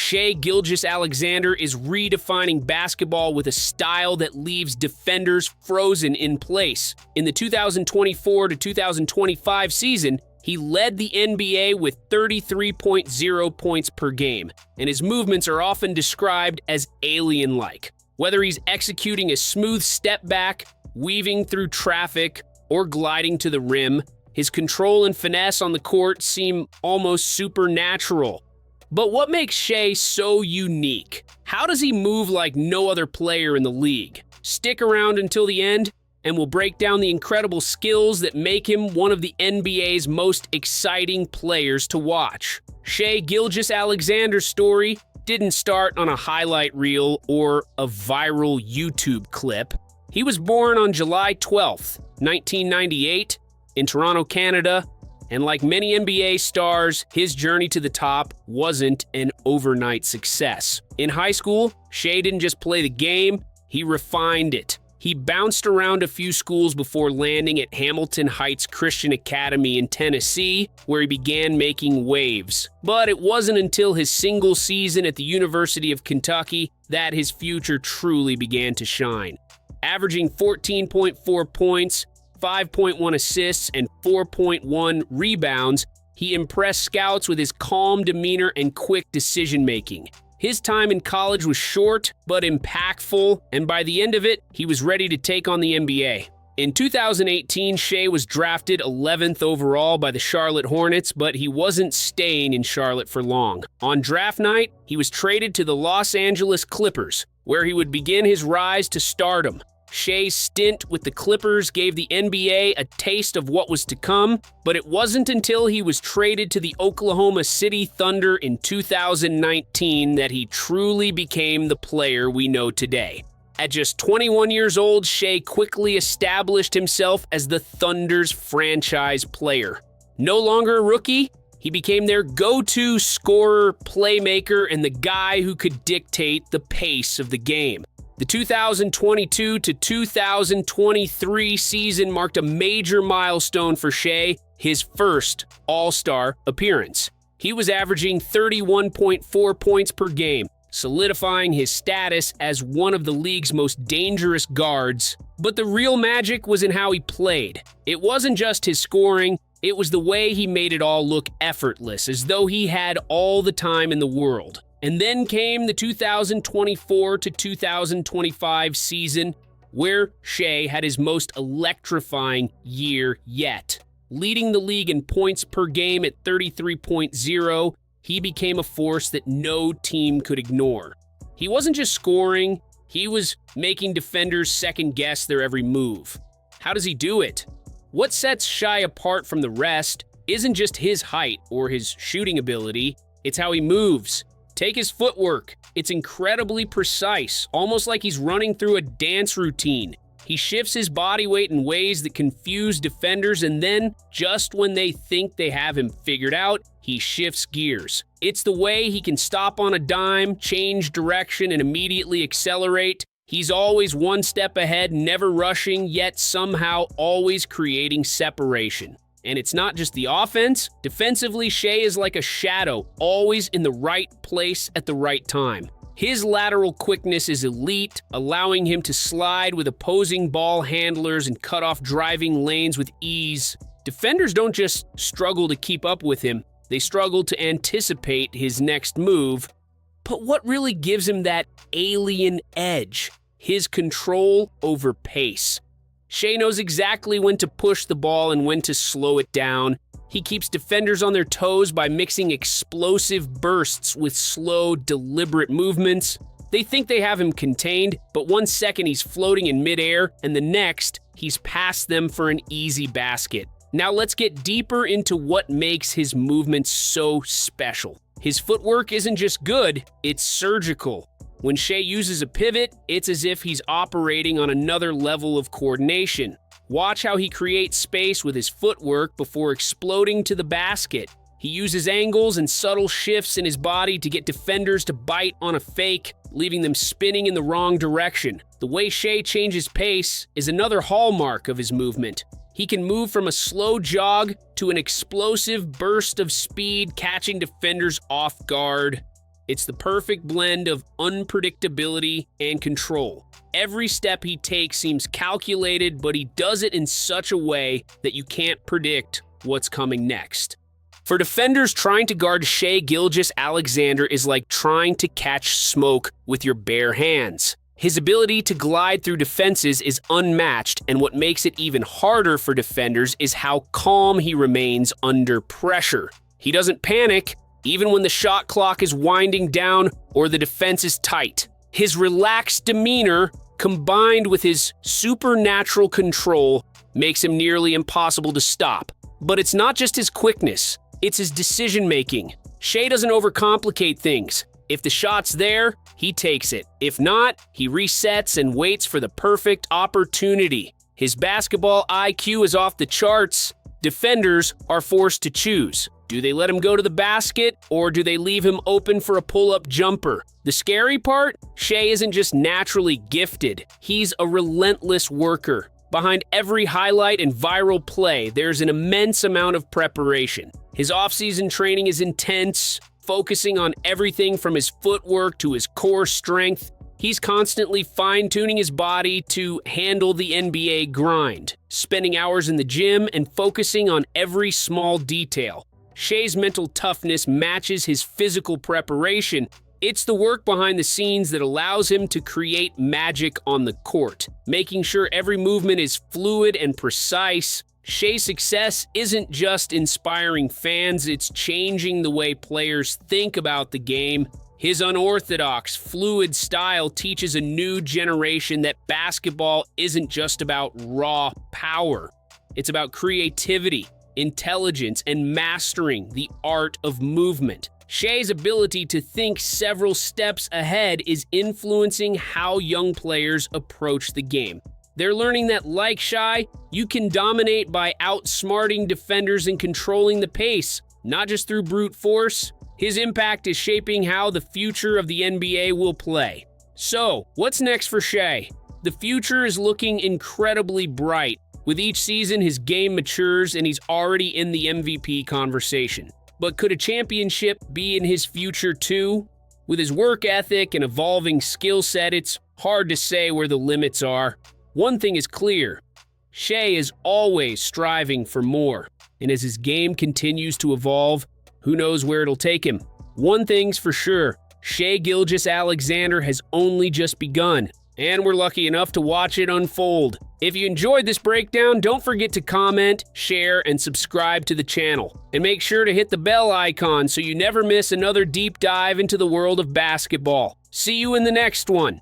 Shai Gilgeous-Alexander is redefining basketball with a style that leaves defenders frozen in place. In the 2024 to 2025 season, he led the NBA with 33.0 points per game, and his movements are often described as alien-like. Whether he's executing a smooth step back, weaving through traffic, or gliding to the rim, his control and finesse on the court seem almost supernatural. But what makes Shai so unique? How does he move like no other player in the league? Stick around until the end, and we'll break down the incredible skills that make him one of the NBA's most exciting players to watch. Shai Gilgeous-Alexander's story didn't start on a highlight reel or a viral YouTube clip. He was born on July 12th, 1998, in Toronto, Canada, and like many NBA stars, his journey to the top wasn't an overnight success. In high school, Shai didn't just play the game, he refined it. He bounced around a few schools before landing at Hamilton Heights Christian Academy in Tennessee, where he began making waves. But it wasn't until his single season at the University of Kentucky that his future truly began to shine. Averaging 14.4 points, 5.1 assists, and 4.1 rebounds, he impressed scouts with his calm demeanor and quick decision-making. His time in college was short but impactful, and by the end of it, he was ready to take on the NBA. In 2018, Shai was drafted 11th overall by the Charlotte Hornets, but he wasn't staying in Charlotte for long. On draft night, he was traded to the Los Angeles Clippers, where he would begin his rise to stardom. Shai's stint with the Clippers gave the NBA a taste of what was to come, but it wasn't until he was traded to the Oklahoma City Thunder in 2019 that he truly became the player we know today. At just 21 years old, Shai quickly established himself as the Thunder's franchise player. No longer a rookie, he became their go-to scorer, playmaker, and the guy who could dictate the pace of the game. The 2022 to 2023 season marked a major milestone for Shai, his first All-Star appearance. He was averaging 31.4 points per game, solidifying his status as one of the league's most dangerous guards. But the real magic was in how he played. It wasn't just his scoring, it was the way he made it all look effortless, as though he had all the time in the world. And then came the 2024 to 2025 season, where Shai had his most electrifying year yet. Leading the league in points per game at 33.0, he became a force that no team could ignore. He wasn't just scoring, he was making defenders second-guess their every move. How does he do it? What sets Shai apart from the rest isn't just his height or his shooting ability, it's how he moves. Take his footwork. It's incredibly precise, almost like he's running through a dance routine. He shifts his body weight in ways that confuse defenders, and then, just when they think they have him figured out, he shifts gears. It's the way he can stop on a dime, change direction, and immediately accelerate. He's always one step ahead, never rushing, yet somehow always creating separation. And it's not just the offense. Defensively, Shai is like a shadow, always in the right place at the right time. His lateral quickness is elite, allowing him to slide with opposing ball handlers and cut off driving lanes with ease. Defenders don't just struggle to keep up with him, they struggle to anticipate his next move. But what really gives him that alien edge? His control over pace. Shai knows exactly when to push the ball and when to slow it down. He keeps defenders on their toes by mixing explosive bursts with slow, deliberate movements. They think they have him contained, but 1 second he's floating in midair, and the next, he's past them for an easy basket. Now let's get deeper into what makes his movements so special. His footwork isn't just good, it's surgical. When Shai uses a pivot, it's as if he's operating on another level of coordination. Watch how he creates space with his footwork before exploding to the basket. He uses angles and subtle shifts in his body to get defenders to bite on a fake, leaving them spinning in the wrong direction. The way Shai changes pace is another hallmark of his movement. He can move from a slow jog to an explosive burst of speed, catching defenders off guard. It's the perfect blend of unpredictability and control. Every step he takes seems calculated, but he does it in such a way that you can't predict what's coming next. For defenders, trying to guard Shai Gilgeous-Alexander is like trying to catch smoke with your bare hands. His ability to glide through defenses is unmatched, and what makes it even harder for defenders is how calm he remains under pressure. He doesn't panic, even when the shot clock is winding down or the defense is tight. His relaxed demeanor, combined with his supernatural control, makes him nearly impossible to stop. But it's not just his quickness, it's his decision-making. Shai doesn't overcomplicate things. If the shot's there, he takes it. If not, he resets and waits for the perfect opportunity. His basketball IQ is off the charts. Defenders are forced to choose. Do they let him go to the basket, or do they leave him open for a pull-up jumper? The scary part? Shai isn't just naturally gifted. He's a relentless worker. Behind every highlight and viral play, there's an immense amount of preparation. His off-season training is intense, focusing on everything from his footwork to his core strength. He's constantly fine-tuning his body to handle the NBA grind, spending hours in the gym and focusing on every small detail. Shai's mental toughness matches his physical preparation. It's the work behind the scenes that allows him to create magic on the court, making sure every movement is fluid and precise. Shai's success isn't just inspiring fans, it's changing the way players think about the game. His unorthodox, fluid style teaches a new generation that basketball isn't just about raw power. It's about creativity, intelligence, and mastering the art of movement. Shai's ability to think several steps ahead is influencing how young players approach the game. They're learning that, like Shai, you can dominate by outsmarting defenders and controlling the pace, not just through brute force. His impact is shaping how the future of the NBA will play. So, what's next for Shai? The future is looking incredibly bright. With each season, his game matures and he's already in the MVP conversation. But could a championship be in his future too? With his work ethic and evolving skill set, it's hard to say where the limits are. One thing is clear, Shai is always striving for more, and as his game continues to evolve, who knows where it'll take him. One thing's for sure, Shai Gilgeous-Alexander has only just begun, and we're lucky enough to watch it unfold. If you enjoyed this breakdown, don't forget to comment, share, and subscribe to the channel. And make sure to hit the bell icon so you never miss another deep dive into the world of basketball. See you in the next one.